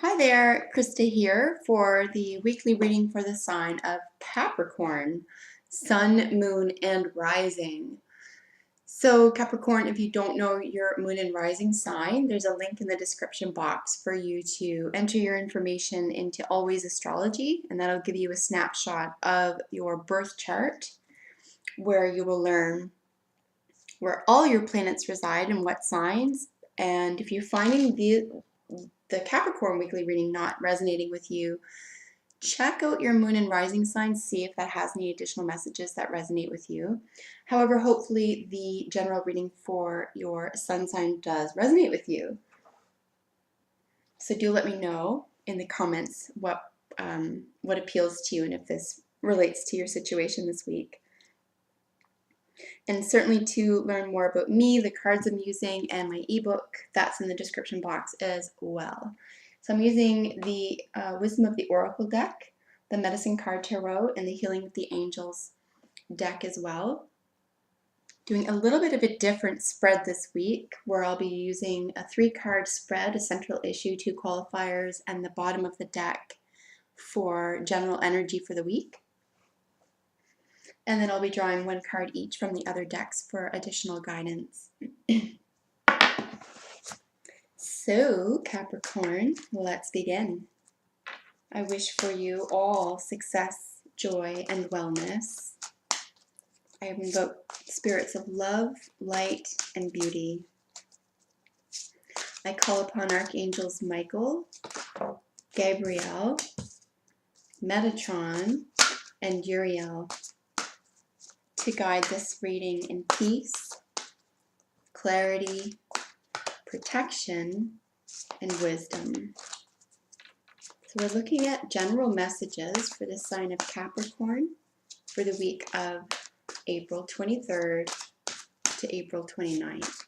Hi there, Krista here for the weekly reading for the sign of Capricorn, Sun, Moon, and Rising. So Capricorn, if you don't know your Moon and Rising sign, there's a link in the description box for you to enter your information into Always Astrology, and that'll give you a snapshot of your birth chart where you will learn where all your planets reside and what signs. And if you're finding the Capricorn weekly reading not resonating with you, check out your moon and rising sign, see if that has any additional messages that resonate with you. However, hopefully the general reading for your sun sign does resonate with you. So do let me know in the comments what appeals to you and if this relates to your situation this week. And certainly to learn more about me, the cards I'm using, and my ebook, that's in the description box as well. So I'm using the Wisdom of the Oracle deck, the Medicine Card Tarot, and the Healing with the Angels deck as well. Doing a little bit of a different spread this week, where I'll be using a 3-card spread, a central issue, 2 qualifiers, and the bottom of the deck for general energy for the week. And then I'll be drawing 1 card each from the other decks for additional guidance. So, Capricorn, let's begin. I wish for you all success, joy, and wellness. I invoke spirits of love, light, and beauty. I call upon Archangels Michael, Gabriel, Metatron, and Uriel to guide this reading in peace, clarity, protection, and wisdom. So we're looking at general messages for the sign of Capricorn for the week of April 23rd to April 29th.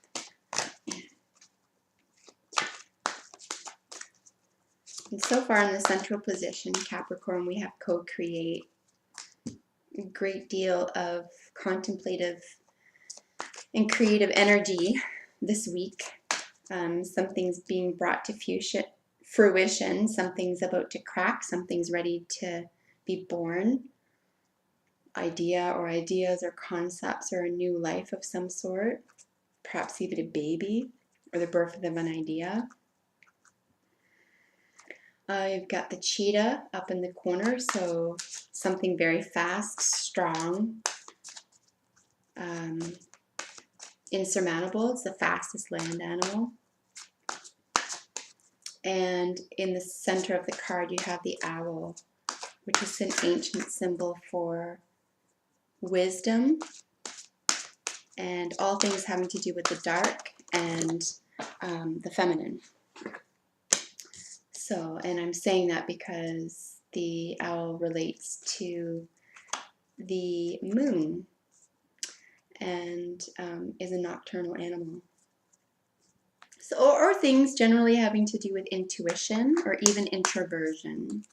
And so far in the central position, Capricorn, we have co-create, a great deal of contemplative and creative energy this week. Something's being brought to fruition, something's about to crack, something's ready to be born. Idea or ideas or concepts or a new life of some sort, perhaps even a baby or the birth of an idea. You've got the cheetah up in the corner, so something very fast, strong, insurmountable. It's the fastest land animal. And in the center of the card you have the owl, which is an ancient symbol for wisdom and all things having to do with the dark and the feminine. So, and I'm saying that because the owl relates to the moon and is a nocturnal animal. So, or things generally having to do with intuition or even introversion.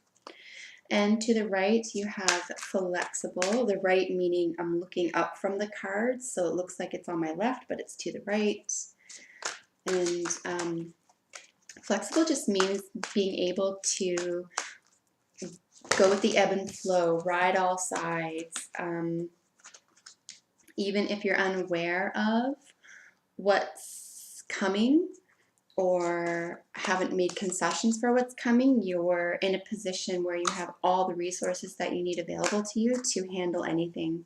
And to the right, you have flexible. The right meaning I'm looking up from the cards, so it looks like it's on my left, but it's to the right. And flexible just means being able to go with the ebb and flow, ride all sides, even if you're unaware of what's coming or haven't made concessions for what's coming, you're in a position where you have all the resources that you need available to you to handle anything,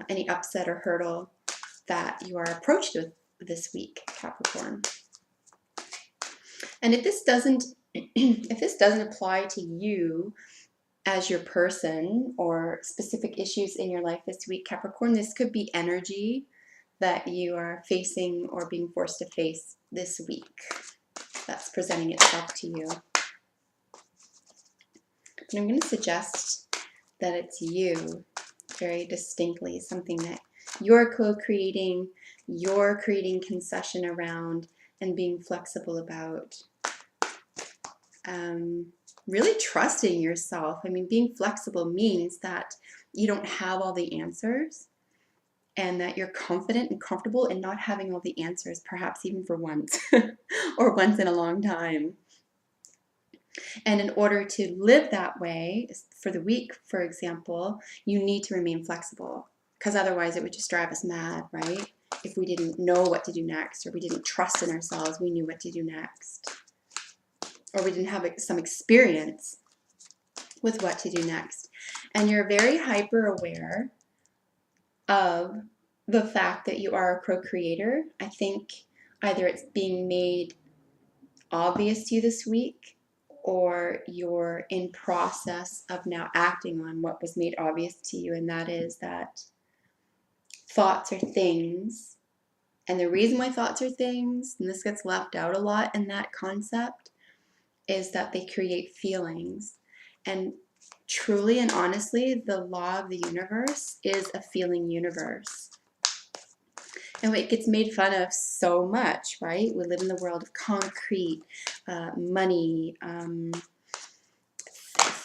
any upset or hurdle that you are approached with this week, Capricorn. And if this doesn't apply to you as your person or specific issues in your life this week, Capricorn, this could be energy that you are facing or being forced to face this week that's presenting itself to you. And I'm going to suggest that it's you very distinctly, something that you're co-creating, you're creating concession around and being flexible about. Really trusting yourself. I mean, being flexible means that you don't have all the answers and that you're confident and comfortable in not having all the answers, perhaps even for once or once in a long time. And in order to live that way, for the week, for example, you need to remain flexible, because otherwise it would just drive us mad, right? If we didn't know what to do next, or we didn't trust in ourselves, we knew what to do next, or we didn't have some experience with what to do next. And you're very hyper aware of the fact that you are a co-creator. I think either it's being made obvious to you this week, or you're in process of now acting on what was made obvious to you, and that is that thoughts are things. And the reason why thoughts are things, and this gets left out a lot in that concept, is that they create feelings. And truly and honestly, the law of the universe is a feeling universe. And it gets made fun of so much, right? We live in the world of concrete, money,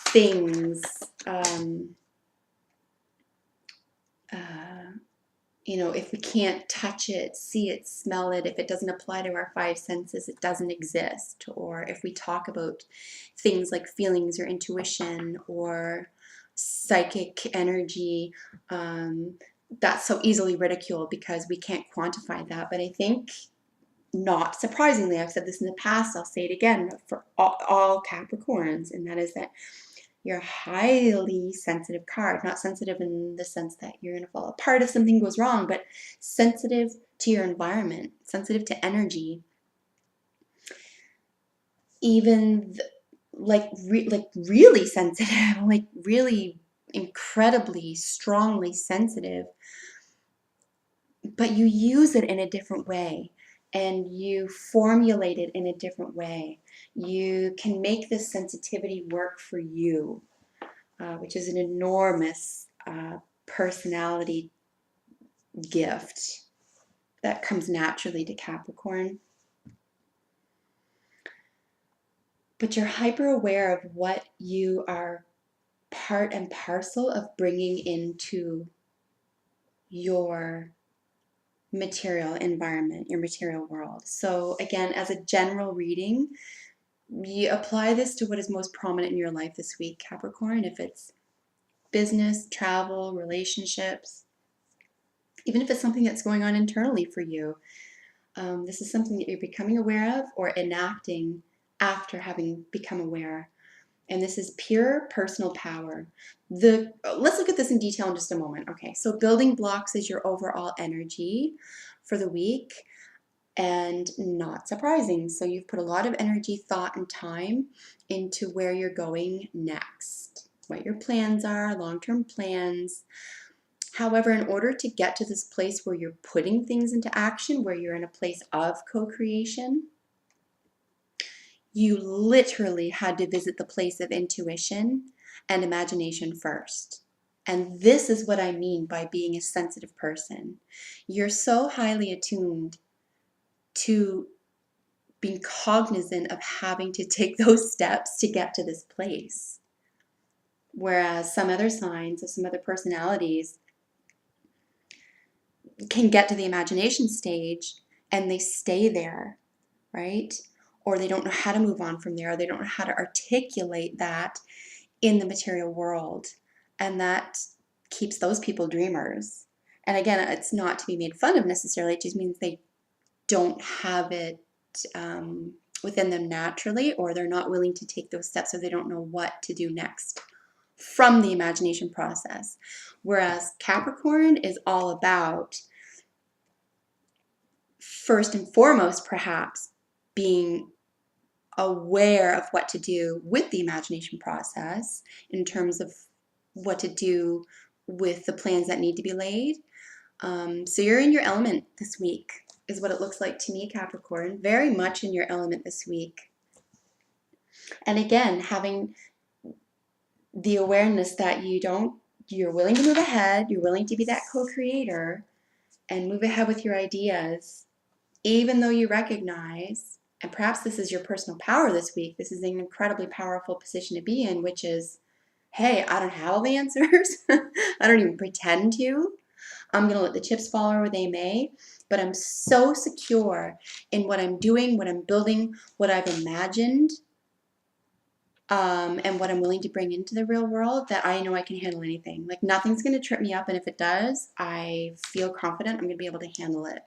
things, if we can't touch it, see it, smell it, if it doesn't apply to our five senses, it doesn't exist. Or if we talk about things like feelings or intuition or psychic energy, that's so easily ridiculed because we can't quantify that. But I think, not surprisingly, I've said this in the past, I'll say it again for all Capricorns, and that is that you're a highly sensitive card. Not sensitive in the sense that you're going to fall apart if something goes wrong, but sensitive to your environment, sensitive to energy. Even really sensitive, like really incredibly strongly sensitive, but you use it in a different way and you formulate it in a different way. You can make this sensitivity work for you, which is an enormous personality gift that comes naturally to Capricorn. But you're hyper aware of what you are part and parcel of bringing into your material environment, your material world. So again, as a general reading, you apply this to what is most prominent in your life this week, Capricorn. If it's business, travel, relationships, even if it's something that's going on internally for you, this is something that you're becoming aware of or enacting after having become aware. And this is pure personal power. Let's look at this in detail in just a moment. Okay, so building blocks is your overall energy for the week, and not surprising. So you've put a lot of energy, thought, and time into where you're going next, what your plans are, long-term plans. However, in order to get to this place where you're putting things into action, where you're in a place of co-creation, you literally had to visit the place of intuition and imagination first. And this is what I mean by being a sensitive person. You're so highly attuned to being cognizant of having to take those steps to get to this place. Whereas some other signs or some other personalities can get to the imagination stage and they stay there, right? Or they don't know how to move on from there, or they don't know how to articulate that in the material world. And that keeps those people dreamers. And again, it's not to be made fun of necessarily, it just means they don't have it within them naturally, or they're not willing to take those steps, or they don't know what to do next from the imagination process. Whereas Capricorn is all about, first and foremost, perhaps, being aware of what to do with the imagination process in terms of what to do with the plans that need to be laid. So you're in your element this week, is what it looks like to me, Capricorn. Very much in your element this week. And again, having the awareness that you're willing to move ahead, you're willing to be that co-creator and move ahead with your ideas, even though you recognize, and perhaps this is your personal power this week, this is an incredibly powerful position to be in, which is, hey, I don't have all the answers. I don't even pretend to. I'm going to let the chips fall where they may, but I'm so secure in what I'm doing, what I'm building, what I've imagined, and what I'm willing to bring into the real world, that I know I can handle anything. Like nothing's going to trip me up, and if it does, I feel confident I'm going to be able to handle it.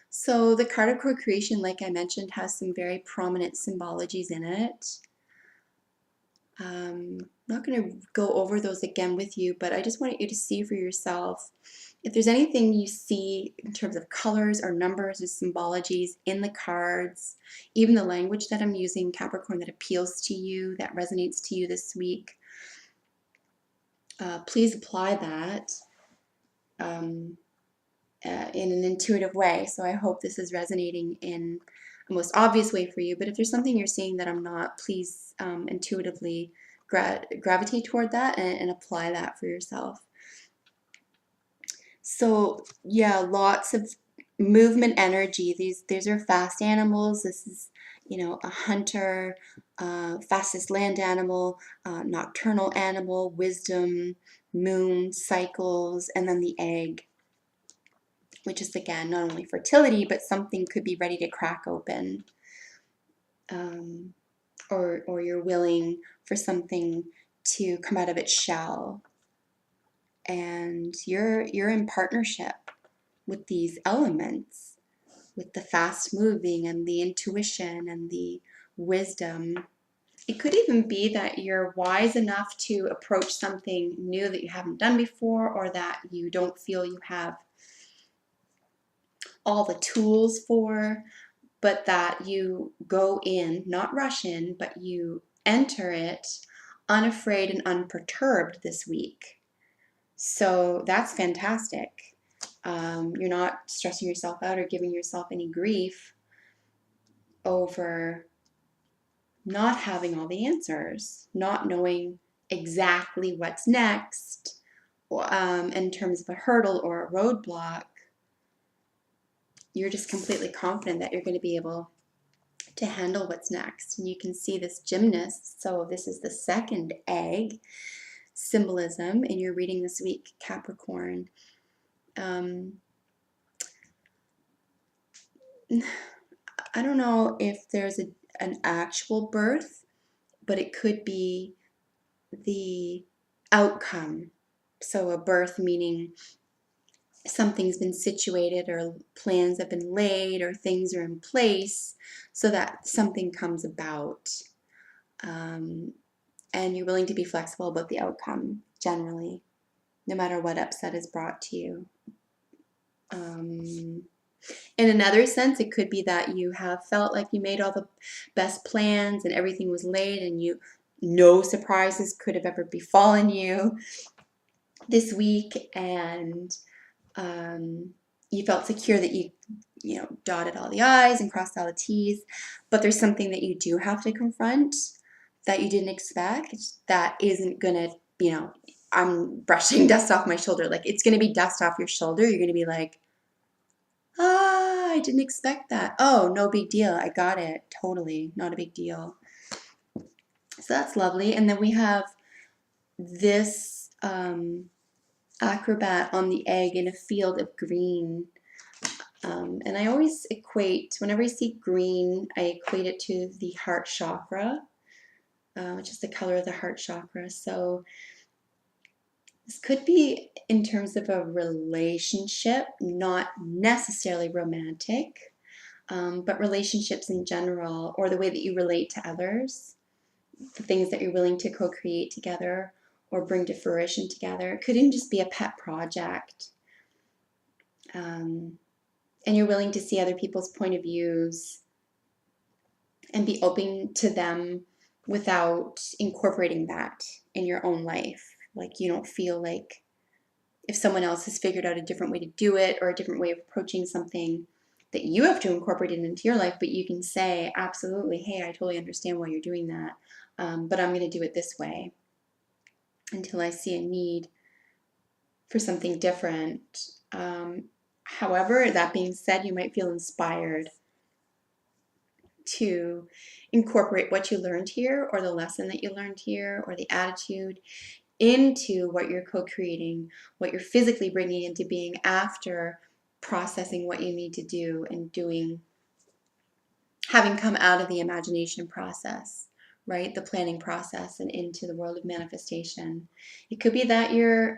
So the card of co-creation, like I mentioned, has some very prominent symbologies in it. I'm not going to go over those again with you, but I just want you to see for yourself if there's anything you see in terms of colors or numbers or symbologies in the cards, even the language that I'm using, Capricorn, that appeals to you, that resonates to you this week. Please apply that in an intuitive way. So I hope this is resonating in a most obvious way for you. But if there's something you're seeing that I'm not, please intuitively gravitate toward that and apply that for yourself. So yeah, lots of movement energy. These are fast animals. This is, you know, a hunter, fastest land animal, nocturnal animal, wisdom, moon, cycles, and then the egg, which is again not only fertility, but something could be ready to crack open, or you're willing for something to come out of its shell, and you're in partnership with these elements, with the fast moving and the intuition and the wisdom. It could even be that you're wise enough to approach something new that you haven't done before, or that you don't feel you have all the tools for, but that you go in, not rush in, but you enter it unafraid and unperturbed this week. So that's fantastic. You're not stressing yourself out or giving yourself any grief over not having all the answers, not knowing exactly what's next, in terms of a hurdle or a roadblock. You're just completely confident that you're going to be able to handle what's next. And you can see this gymnast. So this is the second egg symbolism in your reading this week, Capricorn. I don't know if there's an actual birth, but it could be the outcome. So a birth meaning something's been situated, or plans have been laid, or things are in place so that something comes about. And you're willing to be flexible about the outcome generally, no matter what upset is brought to you. In another sense, it could be that you have felt like you made all the best plans and everything was laid, and no surprises could have ever befallen you this week, and you felt secure that you dotted all the I's and crossed all the T's. But there's something that you do have to confront that you didn't expect, that isn't gonna, I'm brushing dust off my shoulder. Like, it's gonna be dust off your shoulder. You're gonna be like, I didn't expect that. Oh, no big deal. I got it. Totally. Not a big deal. So that's lovely. And then we have this acrobat on the egg in a field of green. And I always equate, whenever I see green, I equate it to the heart chakra, which is the color of the heart chakra. So this could be in terms of a relationship, not necessarily romantic, but relationships in general, or the way that you relate to others, the things that you're willing to co-create together or bring to fruition together. It could even just be a pet project. And you're willing to see other people's point of views and be open to them without incorporating that in your own life. Like, you don't feel like if someone else has figured out a different way to do it, or a different way of approaching something, that you have to incorporate it into your life, but you can say, absolutely, hey, I totally understand why you're doing that, but I'm going to do it this way until I see a need for something different. However, that being said, you might feel inspired to incorporate what you learned here, or the lesson that you learned here, or the attitude into what you're co-creating, what you're physically bringing into being after processing what you need to do and doing having come out of the imagination process, right? The planning process and into the world of manifestation. It could be that you're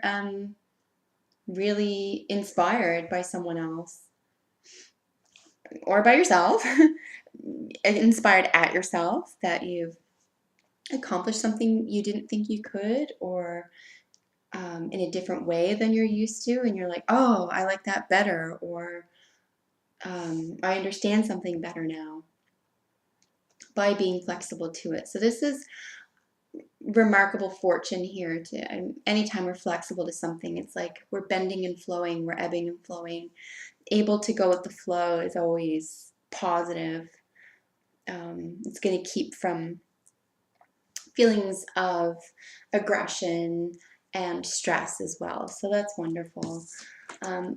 really inspired by someone else or by yourself, inspired at yourself that you've accomplished something you didn't think you could, or in a different way than you're used to, and you're like, oh, I like that better, or I understand something better now by being flexible to it. So this is remarkable fortune here. Anytime we're flexible to something, it's like we're bending and flowing, we're ebbing and flowing. Able to go with the flow is always positive. It's going to keep from feelings of aggression and stress as well. So that's wonderful.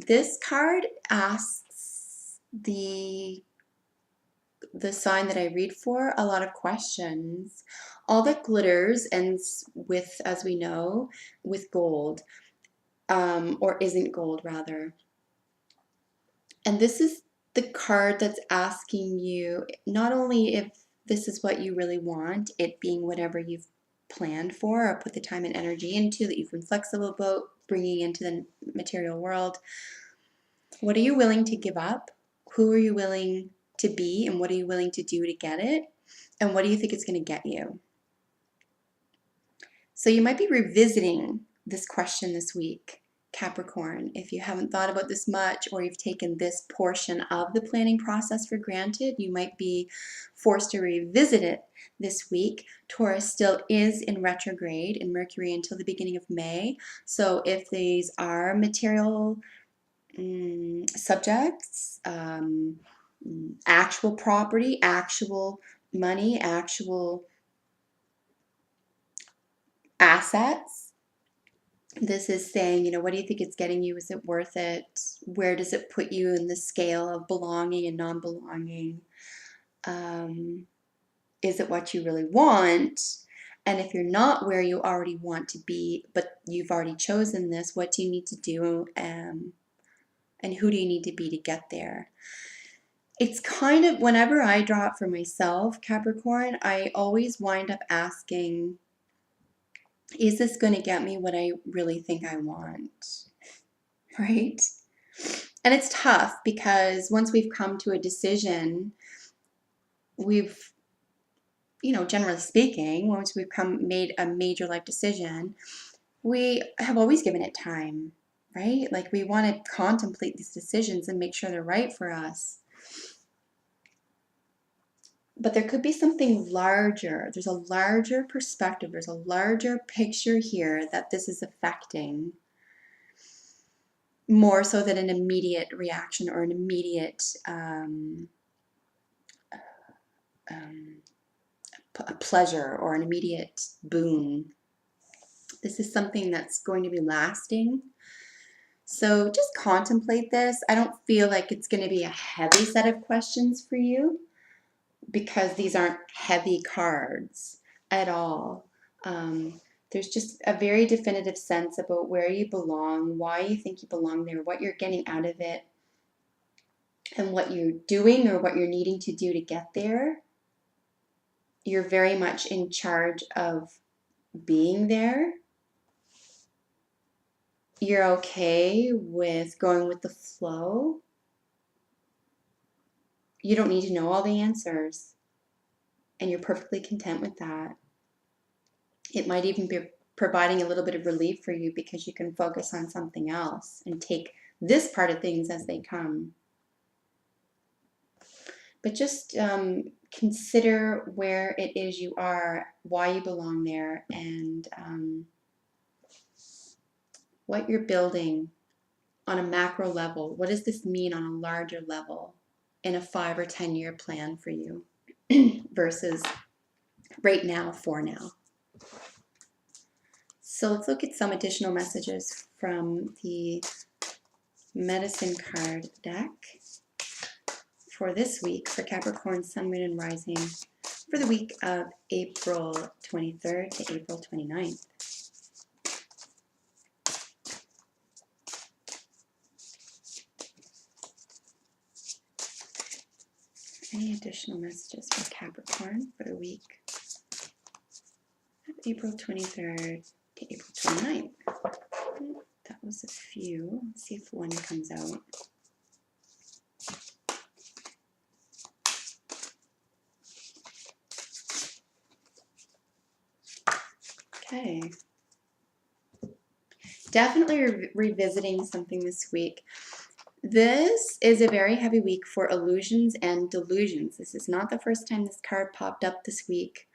This card asks the sign that I read for a lot of questions. All that glitters ends with, as we know, with gold, or isn't gold rather. And this is the card that's asking you not only if this is what you really want, it being whatever you've planned for or put the time and energy into, that you've been flexible about bringing into the material world. What are you willing to give up? Who are you willing to be, and what are you willing to do to get it? And what do you think it's going to get you? So you might be revisiting this question this week, Capricorn. If you haven't thought about this much, or you've taken this portion of the planning process for granted, you might be forced to revisit it this week. Taurus still is in retrograde in Mercury until the beginning of May. So if these are material subjects, actual property, actual money, actual assets, this is saying, what do you think it's getting you? Is it worth it? Where does it put you in the scale of belonging and non-belonging? Is it what you really want? And if you're not where you already want to be, but you've already chosen this, what do you need to do? And who do you need to be to get there? It's kind of, whenever I draw it for myself, Capricorn, I always wind up asking, is this going to get me what I really think I want? Right? And it's tough because once we've come to a decision, we've, generally speaking, once we've made a major life decision, we have always given it time, right? Like we want to contemplate these decisions and make sure they're right for us. But there could be something larger. There's a larger perspective. There's a larger picture here that this is affecting, more so than an immediate reaction or an immediate a pleasure or an immediate boon. This is something that's going to be lasting. So just contemplate this. I don't feel like it's going to be a heavy set of questions for you, because these aren't heavy cards at all. There's just a very definitive sense about where you belong, why you think you belong there, what you're getting out of it, and what you're doing or what you're needing to do to get there. You're very much in charge of being there. You're okay with going with the flow. You don't need to know all the answers, and you're perfectly content with that. It might even be providing a little bit of relief for you because you can focus on something else and take this part of things as they come. But just consider where it is you are, why you belong there, and what you're building on a macro level. What does this mean on a larger level in a 5 or 10 year plan for you versus right now, for now? So let's look at some additional messages from the medicine card deck for this week for Capricorn, Sun, Moon, and Rising for the week of April 23rd to April 29th. Any additional messages for Capricorn for the week of April 23rd to April 29th? That was a few. Let's see if one comes out. Okay. Definitely revisiting something this week. This is a very heavy week for illusions and delusions. This is not the first time this card popped up this week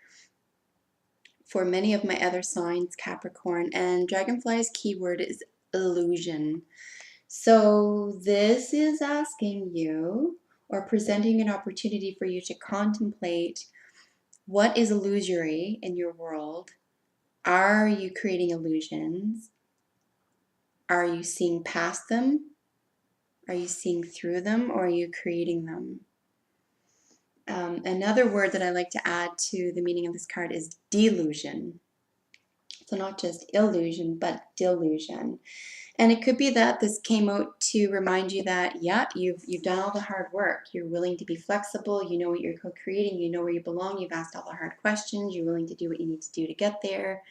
for many of my other signs, Capricorn, and Dragonfly's keyword is illusion. So this is asking you or presenting an opportunity for you to contemplate what is illusory in your world. Are you creating illusions? Are you seeing past them? Are you seeing through them, or are you creating them? Another word that I like to add to the meaning of this card is delusion. So not just illusion, but delusion. And it could be that this came out to remind you that, yeah, you've done all the hard work. You're willing to be flexible. You know what you're co-creating. You know where you belong. You've asked all the hard questions. You're willing to do what you need to do to get there.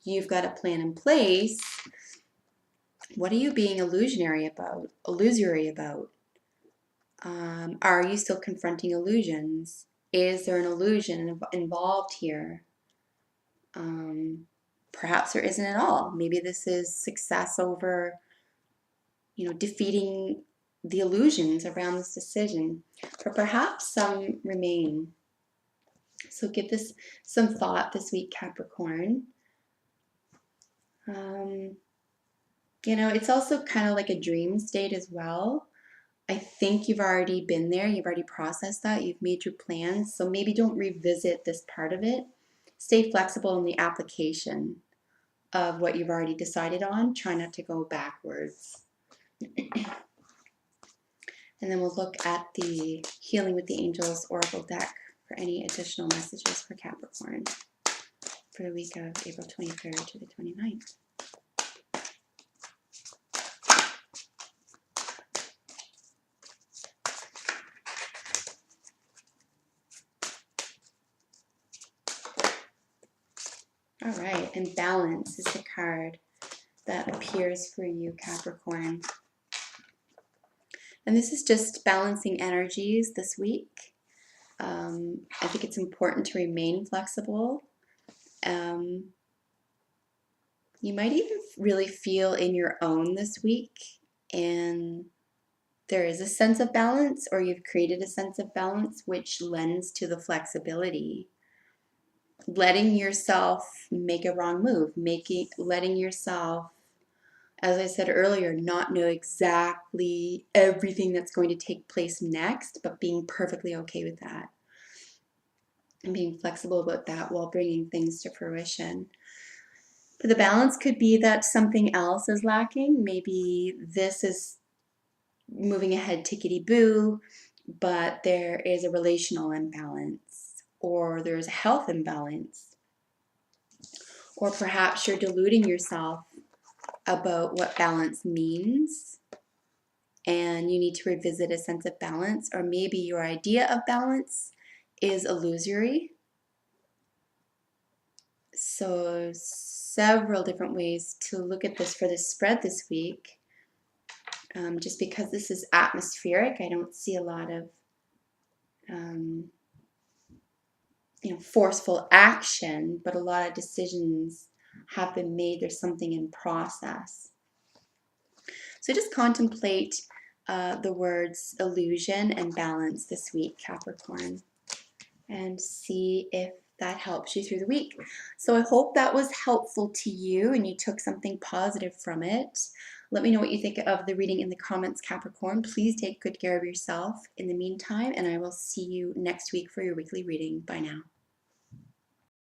You've got a plan in place. What are you being illusory about? Are you still confronting illusions? Is there an illusion involved here? Perhaps there isn't at all. Maybe this is success over, defeating the illusions around this decision. But perhaps some remain. So give this some thought this week, Capricorn. It's also kind of like a dream state as well. I think you've already been there. You've already processed that. You've made your plans. So maybe don't revisit this part of it. Stay flexible in the application of what you've already decided on. Try not to go backwards. And then we'll look at the Healing with the Angels Oracle deck for any additional messages for Capricorn for the week of April 23rd to the 29th. All right, and balance is the card that appears for you, Capricorn. And this is just balancing energies this week. I think it's important to remain flexible. You might even really feel in your own this week, and there is a sense of balance, or you've created a sense of balance, which lends to the flexibility. Letting yourself make a wrong move, letting yourself, as I said earlier, not know exactly everything that's going to take place next, but being perfectly okay with that and being flexible about that while bringing things to fruition. But the balance could be that something else is lacking. Maybe this is moving ahead tickety-boo, but there is a relational imbalance, or there's a health imbalance, or perhaps you're deluding yourself about what balance means and you need to revisit a sense of balance, or maybe your idea of balance is illusory. So several different ways to look at this for this spread this week. Just because this is atmospheric, I don't see a lot of forceful action, but a lot of decisions have been made. There's something in process. So just contemplate the words illusion and balance this week, Capricorn, and see if that helps you through the week. So I hope that was helpful to you and you took something positive from it. Let me know what you think of the reading in the comments, Capricorn. Please take good care of yourself in the meantime, and I will see you next week for your weekly reading. Bye now.